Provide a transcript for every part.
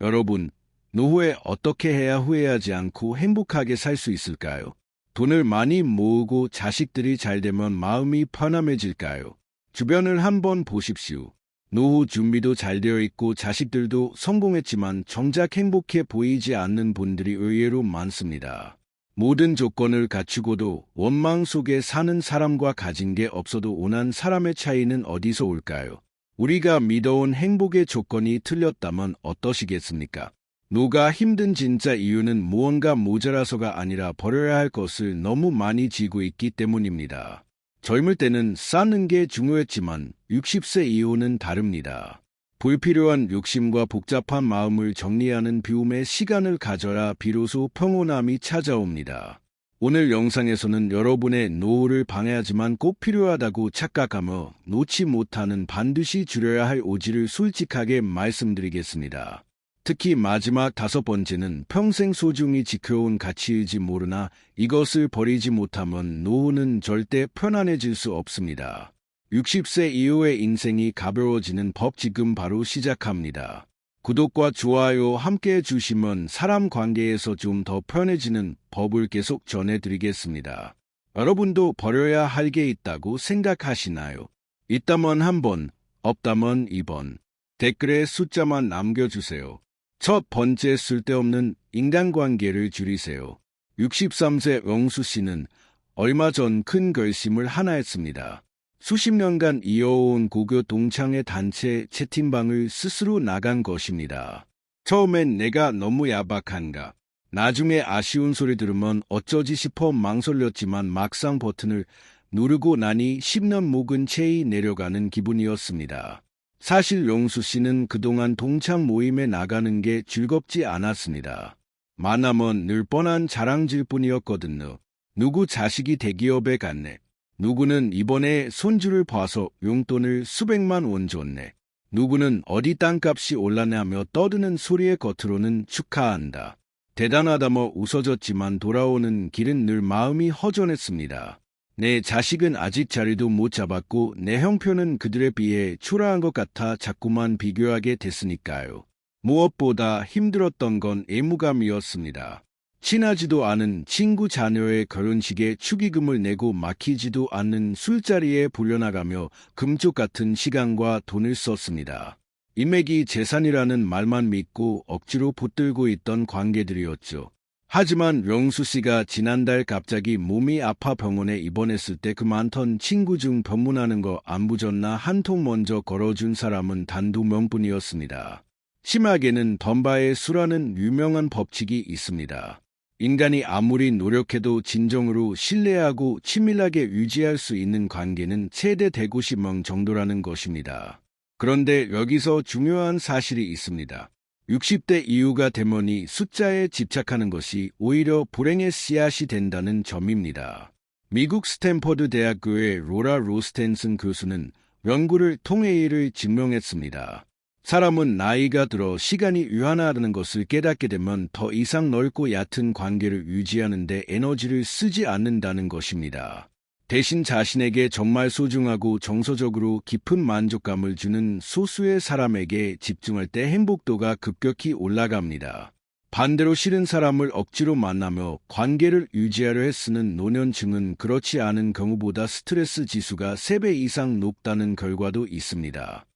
여러분, 노후에 어떻게 해야 후회하지 않고 행복하게 살 수 있을까요? 돈을 많이 모으고 자식들이 잘 되면 마음이 편안해질까요? 주변을 한번 보십시오. 노후 준비도 잘 되어 있고 자식들도 성공했지만 정작 행복해 보이지 않는 분들이 의외로 많습니다. 모든 조건을 갖추고도 원망 속에 사는 사람과 가진 게 없어도 온한 사람의 차이는 어디서 올까요? 우리가 믿어온 행복의 조건이 틀렸다면 어떠시겠습니까? 노가 힘든 진짜 이유는 무언가 모자라서가 아니라 버려야 할 것을 너무 많이 지고 있기 때문입니다. 젊을 때는 쌓는 게 중요했지만 60세 이후는 다릅니다. 불필요한 욕심과 복잡한 마음을 정리하는 비움의 시간을 가져라 비로소 평온함이 찾아옵니다. 오늘 영상에서는 여러분의 노후를 방해하지만 꼭 필요하다고 착각하며 놓지 못하는 반드시 줄여야 할 오지를 솔직하게 말씀드리겠습니다. 특히 마지막 5번째는 평생 소중히 지켜온 가치일지 모르나 이것을 버리지 못하면 노후는 절대 편안해질 수 없습니다. 60세 이후의 인생이 가벼워지는 법 지금 바로 시작합니다. 구독과 좋아요 함께 해주시면 사람 관계에서 좀 더 편해지는 법을 계속 전해드리겠습니다. 여러분도 버려야 할 게 있다고 생각하시나요? 있다면 1번, 없다면 2번. 댓글에 숫자만 남겨주세요. 첫 번째, 쓸데없는 인간관계를 줄이세요. 63세 영수 씨는 얼마 전 큰 결심을 하나 했습니다. 수십 년간 이어온 고교 동창회 단체 채팅방을 스스로 나간 것입니다. 처음엔 내가 너무 야박한가, 나중에 아쉬운 소리 들으면 어쩌지 싶어 망설였지만 막상 버튼을 누르고 나니 10년 묵은 채이 내려가는 기분이었습니다. 사실 영수 씨는 그동안 동창 모임에 나가는 게 즐겁지 않았습니다. 만나면 늘 뻔한 자랑질 뿐이었거든요. 누구 자식이 대기업에 갔네. 누구는 이번에 손주를 봐서 용돈을 수백만 원 줬네. 누구는 어디 땅값이 올랐네 하며 떠드는 소리의 겉으로는 축하한다. 대단하다며 웃어줬지만 돌아오는 길은 늘 마음이 허전했습니다. 내 자식은 아직 자리도 못 잡았고 내 형편은 그들에 비해 초라한 것 같아 자꾸만 비교하게 됐으니까요. 무엇보다 힘들었던 건 애무감이었습니다. 친하지도 않은 친구 자녀의 결혼식에 축의금을 내고 막히지도 않는 술자리에 불려나가며 금쪽 같은 시간과 돈을 썼습니다. 인맥이 재산이라는 말만 믿고 억지로 붙들고 있던 관계들이었죠. 하지만 영수 씨가 지난달 갑자기 몸이 아파 병원에 입원했을 때 그 많던 친구 중 병문하는 거 안 부졌나 한 통 먼저 걸어준 사람은 단 2명뿐이었습니다. 심하게는 덤바의 수라는 유명한 법칙이 있습니다. 인간이 아무리 노력해도 진정으로 신뢰하고 친밀하게 유지할 수 있는 관계는 최대 150명 정도라는 것입니다. 그런데 여기서 중요한 사실이 있습니다. 60대 이후가 되면이 숫자에 집착하는 것이 오히려 불행의 씨앗이 된다는 점입니다. 미국 스탠퍼드 대학교의 로라 로스텐슨 교수는 연구를 통해 이를 증명했습니다. 사람은 나이가 들어 시간이 유한하다는 것을 깨닫게 되면 더 이상 넓고 얕은 관계를 유지하는 데 에너지를 쓰지 않는다는 것입니다. 대신 자신에게 정말 소중하고 정서적으로 깊은 만족감을 주는 소수의 사람에게 집중할 때 행복도가 급격히 올라갑니다. 반대로 싫은 사람을 억지로 만나며 관계를 유지하려 애쓰는 노년층은 그렇지 않은 경우보다 스트레스 지수가 3배 이상 높다는 결과도 있습니다.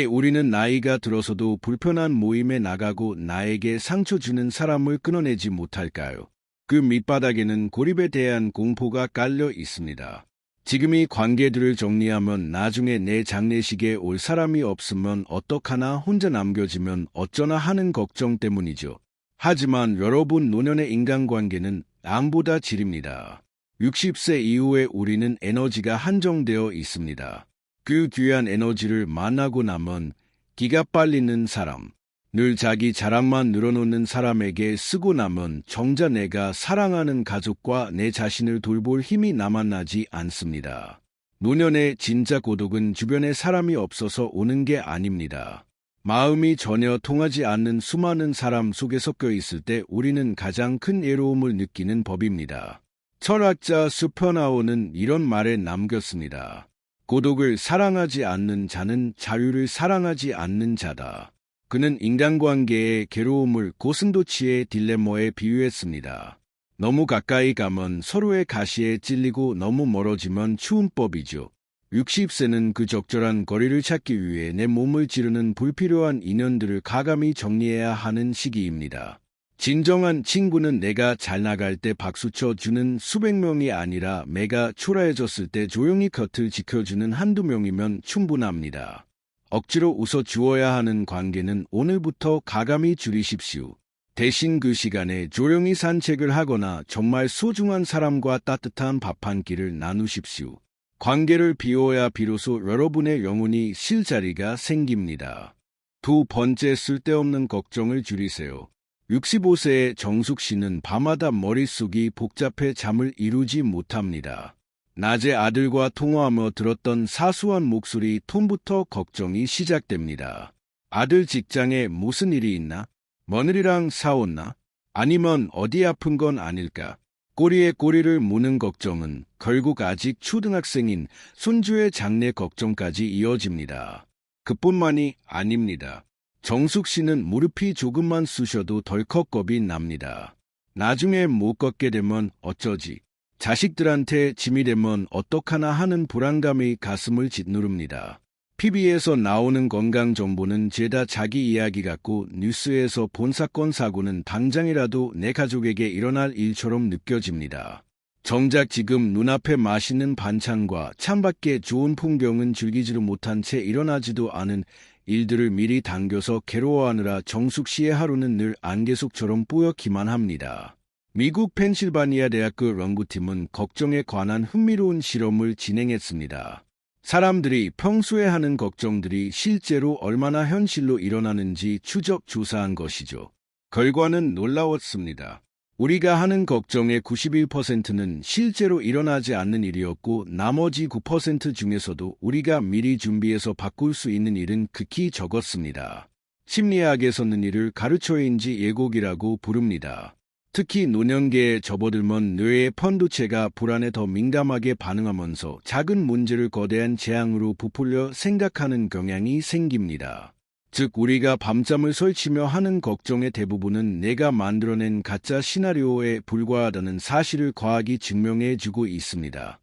우리는 나이가 들어서도 불편한 모임에 나가고 나에게 상처 주는 사람을 끊어내지 못할까요? 그 밑바닥에는 고립에 대한 공포가 깔려 있습니다. 지금 이 관계들을 정리하면 나중에 내 장례식에 올 사람이 없으면 어떡하나 혼자 남겨지면 어쩌나 하는 걱정 때문이죠. 하지만 여러분 노년의 인간관계는 암보다 질입니다. 60세 이후에 우리는 에너지가 한정되어 있습니다. 그 귀한 에너지를 만나고 나면 기가 빨리는 사람, 늘 자기 자랑만 늘어놓는 사람에게 쓰고 나면 정작 내가 사랑하는 가족과 내 자신을 돌볼 힘이 남아나지 않습니다. 노년의 진짜 고독은 주변에 사람이 없어서 오는 게 아닙니다. 마음이 전혀 통하지 않는 수많은 사람 속에 섞여 있을 때 우리는 가장 큰 외로움을 느끼는 법입니다. 철학자 스포나우는 이런 말에 남겼습니다. 고독을 사랑하지 않는 자는 자유를 사랑하지 않는 자다. 그는 인간관계의 괴로움을 고슴도치의 딜레마에 비유했습니다. 너무 가까이 가면 서로의 가시에 찔리고 너무 멀어지면 추운 법이죠. 60세는 그 적절한 거리를 찾기 위해 내 몸을 찌르는 불필요한 인연들을 가감히 정리해야 하는 시기입니다. 진정한 친구는 내가 잘 나갈 때 박수쳐 주는 수백 명이 아니라 내가 초라해졌을 때 조용히 곁을 지켜주는 한두 명이면 충분합니다. 억지로 웃어주어야 하는 관계는 오늘부터 가감히 줄이십시오. 대신 그 시간에 조용히 산책을 하거나 정말 소중한 사람과 따뜻한 밥 한 끼를 나누십시오. 관계를 비워야 비로소 여러분의 영혼이 쉴 자리가 생깁니다. 두 번째, 쓸데없는 걱정을 줄이세요. 65세의 정숙 씨는 밤마다 머릿속이 복잡해 잠을 이루지 못합니다. 낮에 아들과 통화하며 들었던 사소한 목소리 톤부터 걱정이 시작됩니다. 아들 직장에 무슨 일이 있나? 며느리랑 싸웠나? 아니면 어디 아픈 건 아닐까? 꼬리에 꼬리를 무는 걱정은 결국 아직 초등학생인 손주의 장래 걱정까지 이어집니다. 그뿐만이 아닙니다. 정숙 씨는 무릎이 조금만 쑤셔도 덜컥 겁이 납니다. 나중에 못 걷게 되면 어쩌지? 자식들한테 짐이 되면 어떡하나 하는 불안감이 가슴을 짓누릅니다. TV에서 나오는 건강 정보는 죄다 자기 이야기 같고 뉴스에서 본 사건 사고는 당장이라도 내 가족에게 일어날 일처럼 느껴집니다. 정작 지금 눈앞에 맛있는 반찬과 창밖에 좋은 풍경은 즐기지도 못한 채 일어나지도 않은 일들을 미리 당겨서 괴로워하느라 정숙 씨의 하루는 늘 안개속처럼 뿌옇기만 합니다. 미국 펜실바니아 대학교 연구팀은 걱정에 관한 흥미로운 실험을 진행했습니다. 사람들이 평소에 하는 걱정들이 실제로 얼마나 현실로 일어나는지 추적 조사한 것이죠. 결과는 놀라웠습니다. 우리가 하는 걱정의 91%는 실제로 일어나지 않는 일이었고 나머지 9% 중에서도 우리가 미리 준비해서 바꿀 수 있는 일은 극히 적었습니다. 심리학에서는 이를 가르쳐인지 예곡이라고 부릅니다. 특히 노년기에 접어들면 뇌의 편두체가 불안에 더 민감하게 반응하면서 작은 문제를 거대한 재앙으로 부풀려 생각하는 경향이 생깁니다. 즉 우리가 밤잠을 설치며 하는 걱정의 대부분은 내가 만들어낸 가짜 시나리오에 불과하다는 사실을 과학이 증명해주고 있습니다.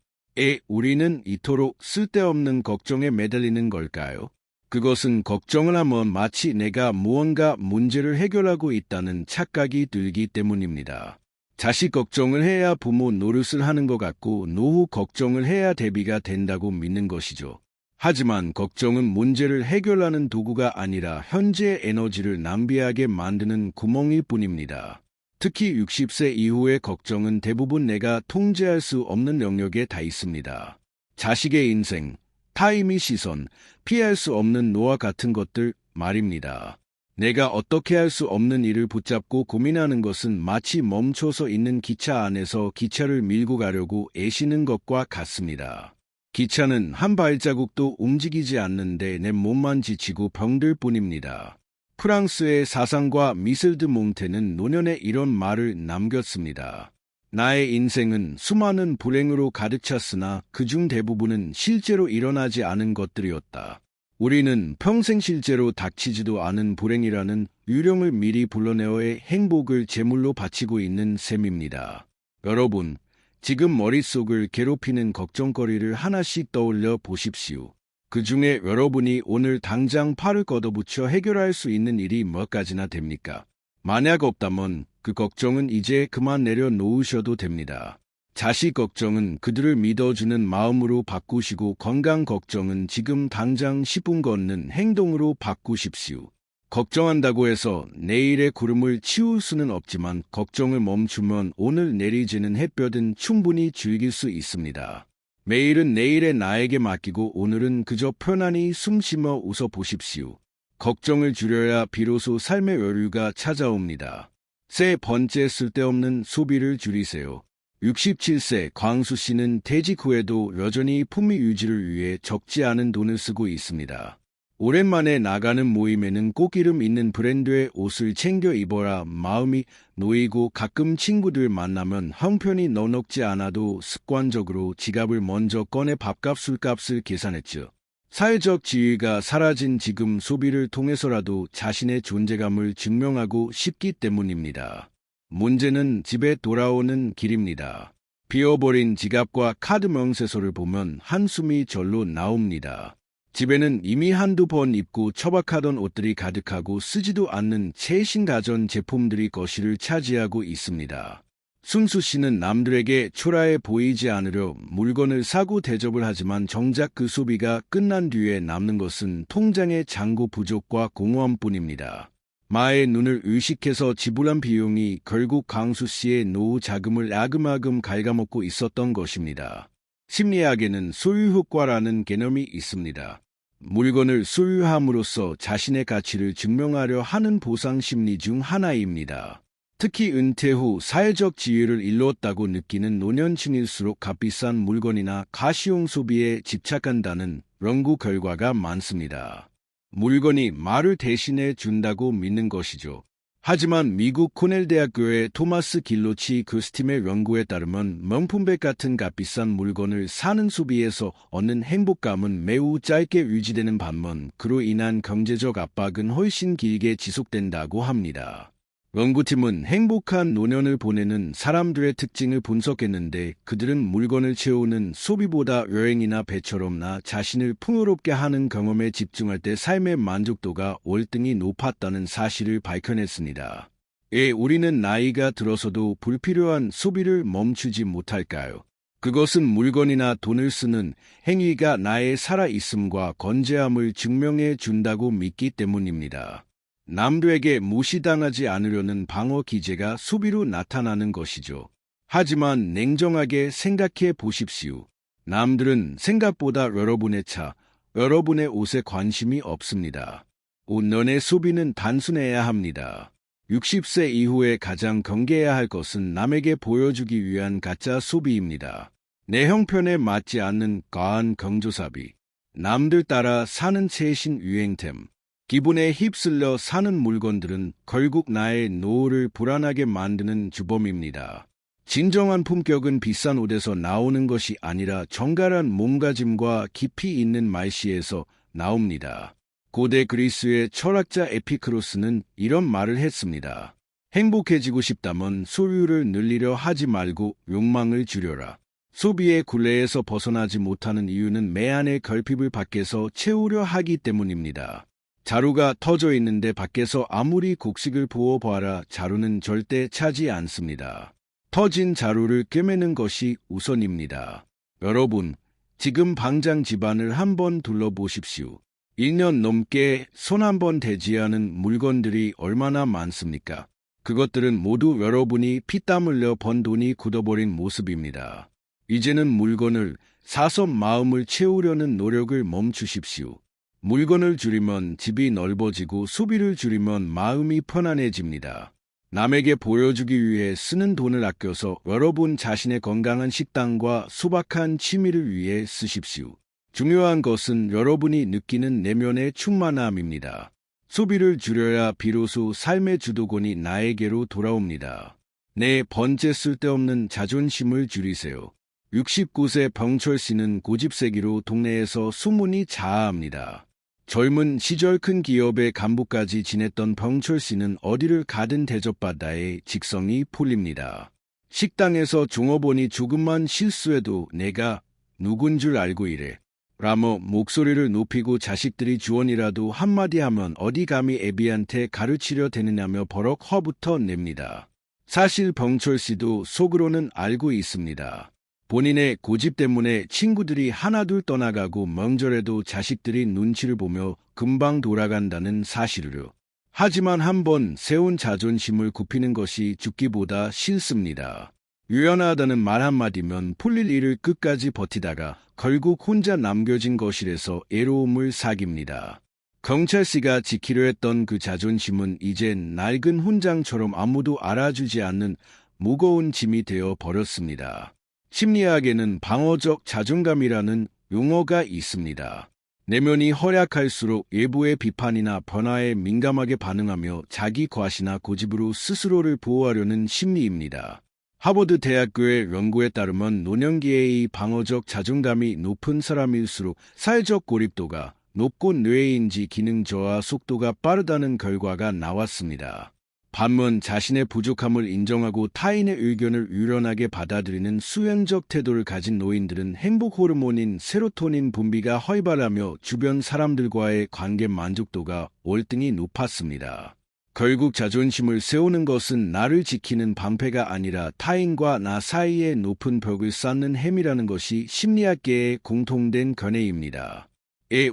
우리는 이토록 쓸데없는 걱정에 매달리는 걸까요? 그것은 걱정을 하면 마치 내가 무언가 문제를 해결하고 있다는 착각이 들기 때문입니다. 자식 걱정을 해야 부모 노릇을 하는 것 같고 노후 걱정을 해야 대비가 된다고 믿는 것이죠. 하지만 걱정은 문제를 해결하는 도구가 아니라 현재의 에너지를 낭비하게 만드는 구멍일 뿐입니다. 특히 60세 이후의 걱정은 대부분 내가 통제할 수 없는 영역에 다 있습니다. 자식의 인생, 타인의 시선, 피할 수 없는 노화 같은 것들 말입니다. 내가 어떻게 할 수 없는 일을 붙잡고 고민하는 것은 마치 멈춰서 있는 기차 안에서 기차를 밀고 가려고 애쓰는 것과 같습니다. 기차는 한 발자국도 움직이지 않는데 내 몸만 지치고 병들 뿐입니다. 프랑스의 사상가 미셀 드 몽테는 노년에 이런 말을 남겼습니다. 나의 인생은 수많은 불행으로 가득 찼으나 그중 대부분은 실제로 일어나지 않은 것들이었다. 우리는 평생 실제로 닥치지도 않은 불행이라는 유령을 미리 불러내어의 행복을 제물로 바치고 있는 셈입니다. 여러분, 지금 머릿속을 괴롭히는 걱정거리를 하나씩 떠올려 보십시오. 그 중에 여러분이 오늘 당장 팔을 걷어붙여 해결할 수 있는 일이 몇 가지나 됩니까? 만약 없다면 그 걱정은 이제 그만 내려놓으셔도 됩니다. 자식 걱정은 그들을 믿어주는 마음으로 바꾸시고 건강 걱정은 지금 당장 10분 걷는 행동으로 바꾸십시오. 걱정한다고 해서 내일의 구름을 치울 수는 없지만 걱정을 멈추면 오늘 내리지는 햇볕은 충분히 즐길 수 있습니다. 매일은 내일의 나에게 맡기고 오늘은 그저 편안히 숨쉬며 웃어보십시오. 걱정을 줄여야 비로소 삶의 여유가 찾아옵니다. 세 번째, 쓸데없는 소비를 줄이세요. 67세 광수 씨는 퇴직 후에도 여전히 품위 유지를 위해 적지 않은 돈을 쓰고 있습니다. 오랜만에 나가는 모임에는 꽃기름 있는 브랜드의 옷을 챙겨 입어라 마음이 놓이고 가끔 친구들 만나면 형편이 넉넉지 않아도 습관적으로 지갑을 먼저 꺼내 밥값 술값을 계산했죠. 사회적 지위가 사라진 지금 소비를 통해서라도 자신의 존재감을 증명하고 싶기 때문입니다. 문제는 집에 돌아오는 길입니다. 비워버린 지갑과 카드 명세서를 보면 한숨이 절로 나옵니다. 집에는 이미 한두 번 입고 처박하던 옷들이 가득하고 쓰지도 않는 최신 가전 제품들이 거실을 차지하고 있습니다. 순수 씨는 남들에게 초라해 보이지 않으려 물건을 사고 대접을 하지만 정작 그 소비가 끝난 뒤에 남는 것은 통장의 잔고 부족과 공허함뿐입니다. 마의 눈을 의식해서 지불한 비용이 결국 강수 씨의 노후 자금을 야금야금 갉아먹고 있었던 것입니다. 심리학에는 소유 효과라는 개념이 있습니다. 물건을 소유함으로써 자신의 가치를 증명하려 하는 보상 심리 중 하나입니다. 특히 은퇴 후 사회적 지위를 이루었다고 느끼는 노년층일수록 값비싼 물건이나 가시용 소비에 집착한다는 연구 결과가 많습니다. 물건이 말을 대신해 준다고 믿는 것이죠. 하지만 미국 코넬 대학교의 토마스 길로치 교수팀의 연구에 따르면 명품백 같은 값비싼 물건을 사는 소비에서 얻는 행복감은 매우 짧게 유지되는 반면 그로 인한 경제적 압박은 훨씬 길게 지속된다고 합니다. 연구팀은 행복한 노년을 보내는 사람들의 특징을 분석했는데 그들은 물건을 채우는 소비보다 여행이나 배처럼 나 자신을 풍요롭게 하는 경험에 집중할 때 삶의 만족도가 월등히 높았다는 사실을 밝혀냈습니다. 왜 우리는 나이가 들어서도 불필요한 소비를 멈추지 못할까요? 그것은 물건이나 돈을 쓰는 행위가 나의 살아있음과 건재함을 증명해 준다고 믿기 때문입니다. 남들에게 무시당하지 않으려는 방어 기제가 소비로 나타나는 것이죠. 하지만 냉정하게 생각해 보십시오. 남들은 생각보다 여러분의 차, 여러분의 옷에 관심이 없습니다. 온전의 소비는 단순해야 합니다. 60세 이후에 가장 경계해야 할 것은 남에게 보여주기 위한 가짜 소비입니다. 내 형편에 맞지 않는 과한 경조사비, 남들 따라 사는 최신 유행템, 기분에 휩쓸려 사는 물건들은 결국 나의 노후를 불안하게 만드는 주범입니다. 진정한 품격은 비싼 옷에서 나오는 것이 아니라 정갈한 몸가짐과 깊이 있는 말씨에서 나옵니다. 고대 그리스의 철학자 에피크로스는 이런 말을 했습니다. 행복해지고 싶다면 소유를 늘리려 하지 말고 욕망을 줄여라. 소비의 굴레에서 벗어나지 못하는 이유는 매안의 결핍을 밖에서 채우려 하기 때문입니다. 자루가 터져 있는데 밖에서 아무리 곡식을 부어봐라 자루는 절대 차지 않습니다. 터진 자루를 꿰매는 것이 우선입니다. 여러분, 지금 방장 집안을 한번 둘러보십시오. 1년 넘게 손 한 번 대지 않은 물건들이 얼마나 많습니까? 그것들은 모두 여러분이 피땀 흘려 번 돈이 굳어버린 모습입니다. 이제는 물건을 사서 마음을 채우려는 노력을 멈추십시오. 물건을 줄이면 집이 넓어지고 소비를 줄이면 마음이 편안해집니다. 남에게 보여주기 위해 쓰는 돈을 아껴서 여러분 자신의 건강한 식단과 소박한 취미를 위해 쓰십시오. 중요한 것은 여러분이 느끼는 내면의 충만함입니다. 소비를 줄여야 비로소 삶의 주도권이 나에게로 돌아옵니다. 내 번째 쓸데없는 자존심을 줄이세요. 69세 병철 씨는 고집세기로 동네에서 소문이 자아합니다. 젊은 시절 큰 기업의 간부까지 지냈던 병철 씨는 어디를 가든 대접받아에 직성이 풀립니다. 식당에서 종업원이 조금만 실수해도 내가 누군 줄 알고 이래. 라며 목소리를 높이고 자식들이 주원이라도 한마디 하면 어디 감히 애비한테 가르치려 대느냐며 버럭 화부터 냅니다. 사실 병철 씨도 속으로는 알고 있습니다. 본인의 고집 때문에 친구들이 하나둘 떠나가고 명절에도 자식들이 눈치를 보며 금방 돌아간다는 사실을요. 하지만 한번 세운 자존심을 굽히는 것이 죽기보다 싫습니다. 유연하다는 말 한마디면 풀릴 일을 끝까지 버티다가 결국 혼자 남겨진 거실에서 애로움을 사깁니다. 경찰 씨가 지키려 했던 그 자존심은 이젠 낡은 훈장처럼 아무도 알아주지 않는 무거운 짐이 되어 버렸습니다. 심리학에는 방어적 자존감이라는 용어가 있습니다. 내면이 허약할수록 외부의 비판이나 변화에 민감하게 반응하며 자기 과시나 고집으로 스스로를 보호하려는 심리입니다. 하버드 대학교의 연구에 따르면 노년기의 방어적 자존감이 높은 사람일수록 사회적 고립도가 높고 뇌인지 기능 저하 속도가 빠르다는 결과가 나왔습니다. 반면 자신의 부족함을 인정하고 타인의 의견을 유연하게 받아들이는 수용적 태도를 가진 노인들은 행복 호르몬인 세로토닌 분비가 활발하며 주변 사람들과의 관계 만족도가 월등히 높았습니다. 결국 자존심을 세우는 것은 나를 지키는 방패가 아니라 타인과 나 사이에 높은 벽을 쌓는 힘이라는 것이 심리학계의 공통된 견해입니다.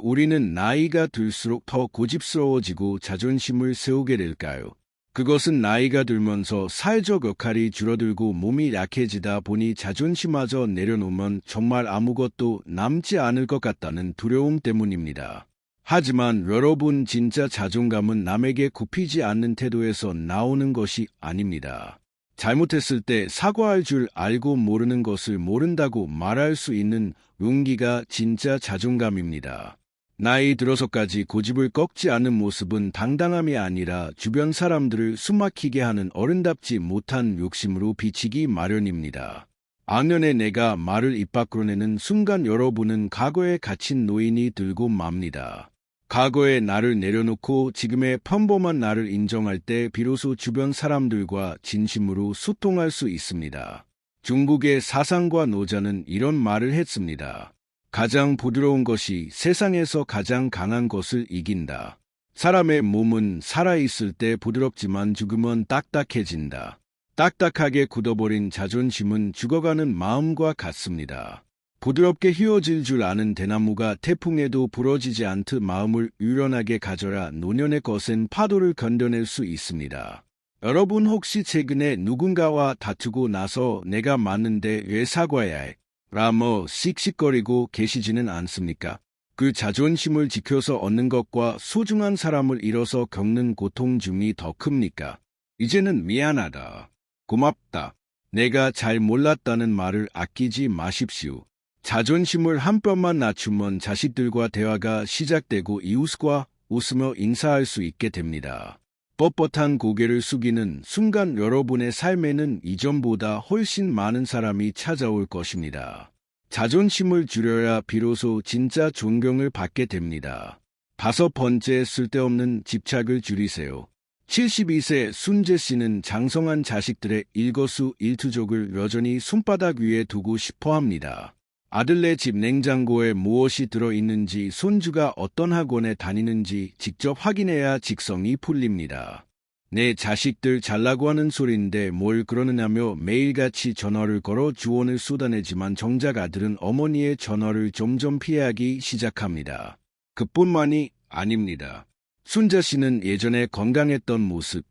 우리는 나이가 들수록 더 고집스러워지고 자존심을 세우게 될까요? 그것은 나이가 들면서 사회적 역할이 줄어들고 몸이 약해지다 보니 자존심마저 내려놓으면 정말 아무것도 남지 않을 것 같다는 두려움 때문입니다. 하지만 여러분, 진짜 자존감은 남에게 굽히지 않는 태도에서 나오는 것이 아닙니다. 잘못했을 때 사과할 줄 알고 모르는 것을 모른다고 말할 수 있는 용기가 진짜 자존감입니다. 나이 들어서까지 고집을 꺾지 않는 모습은 당당함이 아니라 주변 사람들을 숨막히게 하는 어른답지 못한 욕심으로 비치기 마련입니다. 악년에 내가 말을 입 밖으로 내는 순간 여러분은 과거에 갇힌 노인이 들고 맙니다. 과거의 나를 내려놓고 지금의 평범한 나를 인정할 때 비로소 주변 사람들과 진심으로 소통할 수 있습니다. 중국의 사상가 노자는 이런 말을 했습니다. 가장 부드러운 것이 세상에서 가장 강한 것을 이긴다. 사람의 몸은 살아있을 때 부드럽지만 죽으면 딱딱해진다. 딱딱하게 굳어버린 자존심은 죽어가는 마음과 같습니다. 부드럽게 휘어질 줄 아는 대나무가 태풍에도 부러지지 않듯 마음을 유연하게 가져라 노년의 거센 파도를 견뎌낼 수 있습니다. 여러분, 혹시 최근에 누군가와 다투고 나서 내가 맞는데 왜 사과해야 해? 라며 씩씩거리고 계시지는 않습니까? 그 자존심을 지켜서 얻는 것과 소중한 사람을 잃어서 겪는 고통 중이 더 큽니까? 이제는 미안하다, 고맙다, 내가 잘 몰랐다는 말을 아끼지 마십시오. 자존심을 한 뼘만 낮추면 자식들과 대화가 시작되고 이웃과 웃으며 인사할 수 있게 됩니다. 뻣뻣한 고개를 숙이는 순간 여러분의 삶에는 이전보다 훨씬 많은 사람이 찾아올 것입니다. 자존심을 줄여야 비로소 진짜 존경을 받게 됩니다. 5번째, 쓸데없는 집착을 줄이세요. 72세 순재 씨는 장성한 자식들의 일거수일투족을 여전히 손바닥 위에 두고 싶어 합니다. 아들네 집 냉장고에 무엇이 들어있는지, 손주가 어떤 학원에 다니는지 직접 확인해야 직성이 풀립니다. 내 자식들 잘나고 하는 소린데 뭘 그러느냐며 매일같이 전화를 걸어 조언을 쏟아내지만 정작 아들은 어머니의 전화를 점점 피하기 시작합니다. 그뿐만이 아닙니다. 순자 씨는 예전에 건강했던 모습,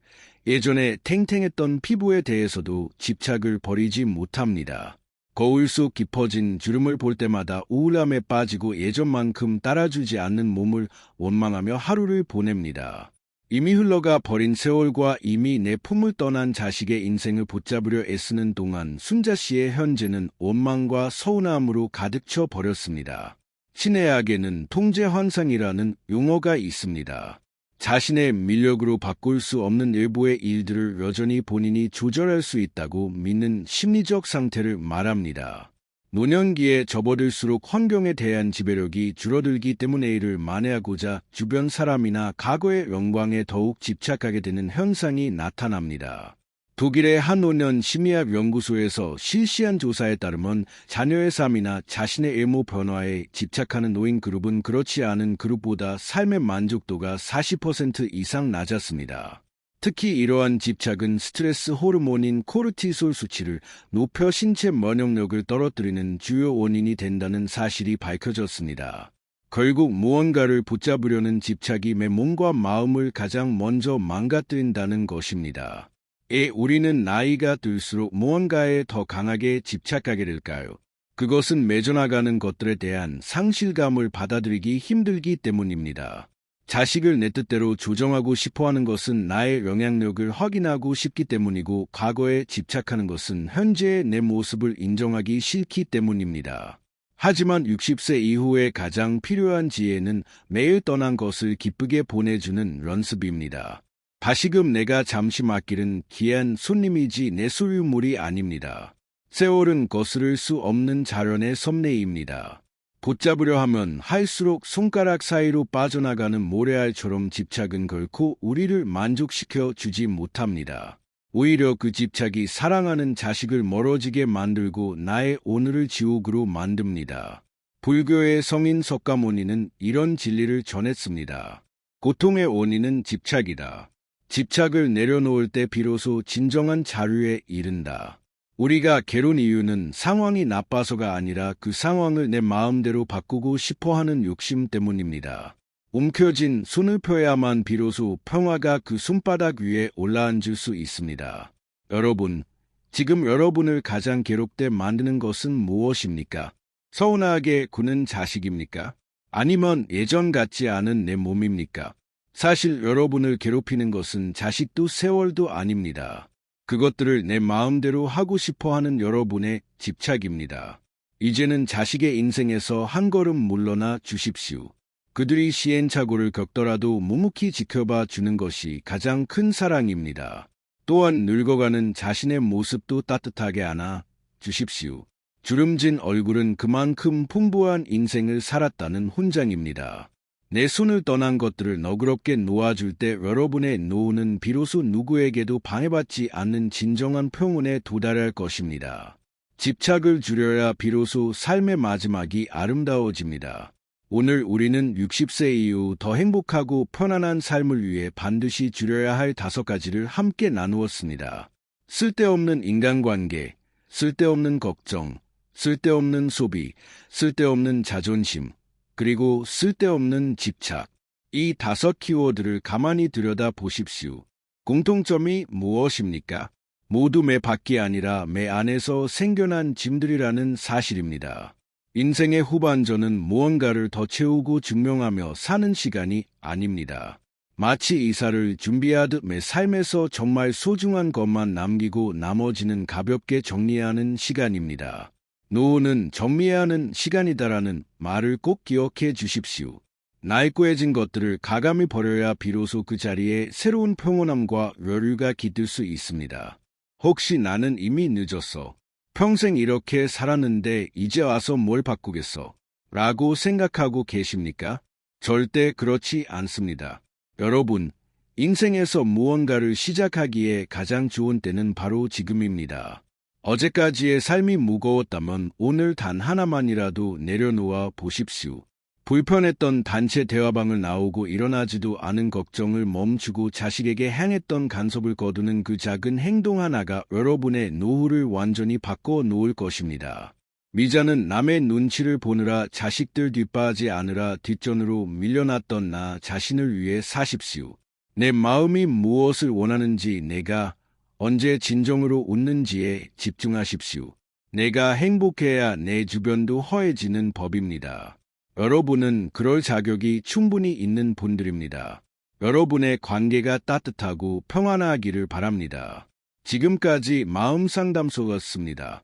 예전에 탱탱했던 피부에 대해서도 집착을 버리지 못합니다. 거울 속 깊어진 주름을 볼 때마다 우울함에 빠지고 예전만큼 따라주지 않는 몸을 원망하며 하루를 보냅니다. 이미 흘러가 버린 세월과 이미 내 품을 떠난 자식의 인생을 붙잡으려 애쓰는 동안 순자 씨의 현재는 원망과 서운함으로 가득 차 버렸습니다. 신의학에는 통제환상이라는 용어가 있습니다. 자신의 밀력으로 바꿀 수 없는 일부의 일들을 여전히 본인이 조절할 수 있다고 믿는 심리적 상태를 말합니다. 노년기에 접어들수록 환경에 대한 지배력이 줄어들기 때문에 이를 만회하고자 주변 사람이나 과거의 영광에 더욱 집착하게 되는 현상이 나타납니다. 독일의 한 노년 심리학 연구소에서 실시한 조사에 따르면 자녀의 삶이나 자신의 외모 변화에 집착하는 노인 그룹은 그렇지 않은 그룹보다 삶의 만족도가 40% 이상 낮았습니다. 특히 이러한 집착은 스트레스 호르몬인 코르티솔 수치를 높여 신체 면역력을 떨어뜨리는 주요 원인이 된다는 사실이 밝혀졌습니다. 결국 무언가를 붙잡으려는 집착이 내 몸과 마음을 가장 먼저 망가뜨린다는 것입니다. 우리는 나이가 들수록 무언가에 더 강하게 집착하게 될까요? 그것은 맺어나가는 것들에 대한 상실감을 받아들이기 힘들기 때문입니다. 자식을 내 뜻대로 조정하고 싶어하는 것은 나의 영향력을 확인하고 싶기 때문이고, 과거에 집착하는 것은 현재의 내 모습을 인정하기 싫기 때문입니다. 하지만 60세 이후에 가장 필요한 지혜는 매일 떠난 것을 기쁘게 보내주는 연습입니다. 다시금 내가 잠시 맡기는 귀한 손님이지 내 소유물이 아닙니다. 세월은 거스를 수 없는 자연의 섭리입니다. 붙잡으려 하면 할수록 손가락 사이로 빠져나가는 모래알처럼 집착은 결코 우리를 만족시켜 주지 못합니다. 오히려 그 집착이 사랑하는 자식을 멀어지게 만들고 나의 오늘을 지옥으로 만듭니다. 불교의 성인 석가모니는 이런 진리를 전했습니다. 고통의 원인은 집착이다. 집착을 내려놓을 때 비로소 진정한 자유에 이른다. 우리가 괴로운 이유는 상황이 나빠서가 아니라 그 상황을 내 마음대로 바꾸고 싶어하는 욕심 때문입니다. 움켜쥔 손을 펴야만 비로소 평화가 그 손바닥 위에 올라앉을 수 있습니다. 여러분, 지금 여러분을 가장 괴롭게 만드는 것은 무엇입니까? 서운하게 구는 자식입니까? 아니면 예전 같지 않은 내 몸입니까? 사실 여러분을 괴롭히는 것은 자식도 세월도 아닙니다. 그것들을 내 마음대로 하고 싶어하는 여러분의 집착입니다. 이제는 자식의 인생에서 한 걸음 물러나 주십시오. 그들이 시행착오를 겪더라도 묵묵히 지켜봐 주는 것이 가장 큰 사랑입니다. 또한 늙어가는 자신의 모습도 따뜻하게 안아 주십시오. 주름진 얼굴은 그만큼 풍부한 인생을 살았다는 훈장입니다. 내 손을 떠난 것들을 너그럽게 놓아줄 때 여러분의 노후는 비로소 누구에게도 방해받지 않는 진정한 평온에 도달할 것입니다. 집착을 줄여야 비로소 삶의 마지막이 아름다워집니다. 오늘 우리는 60세 이후 더 행복하고 편안한 삶을 위해 반드시 줄여야 할 5가지를 함께 나누었습니다. 쓸데없는 인간관계, 쓸데없는 걱정, 쓸데없는 소비, 쓸데없는 자존심, 그리고 쓸데없는 집착. 이 5 키워드를 가만히 들여다 보십시오. 공통점이 무엇입니까? 모두 매 밖이 아니라 매 안에서 생겨난 짐들이라는 사실입니다. 인생의 후반전은 무언가를 더 채우고 증명하며 사는 시간이 아닙니다. 마치 이사를 준비하듯 매 삶에서 정말 소중한 것만 남기고 나머지는 가볍게 정리하는 시간입니다. 노후는 정리하는 시간이다라는 말을 꼭 기억해 주십시오. 낡고해진 것들을 가감히 버려야 비로소 그 자리에 새로운 평온함과 여유가 깃들 수 있습니다. 혹시 나는 이미 늦었어. 평생 이렇게 살았는데 이제 와서 뭘 바꾸겠어? 라고 생각하고 계십니까? 절대 그렇지 않습니다. 여러분, 인생에서 무언가를 시작하기에 가장 좋은 때는 바로 지금입니다. 어제까지의 삶이 무거웠다면 오늘 단 하나만이라도 내려놓아 보십시오. 불편했던 단체 대화방을 나오고 일어나지도 않은 걱정을 멈추고 자식에게 향했던 간섭을 거두는 그 작은 행동 하나가 여러분의 노후를 완전히 바꿔 놓을 것입니다. 미자는 남의 눈치를 보느라 자식들 뒷바라지 않으라 뒷전으로 밀려났던 나 자신을 위해 사십시오. 내 마음이 무엇을 원하는지, 내가 언제 진정으로 웃는지에 집중하십시오. 내가 행복해야 내 주변도 허해지는 법입니다. 여러분은 그럴 자격이 충분히 있는 분들입니다. 여러분의 관계가 따뜻하고 평안하기를 바랍니다. 지금까지 마음상담소였습니다.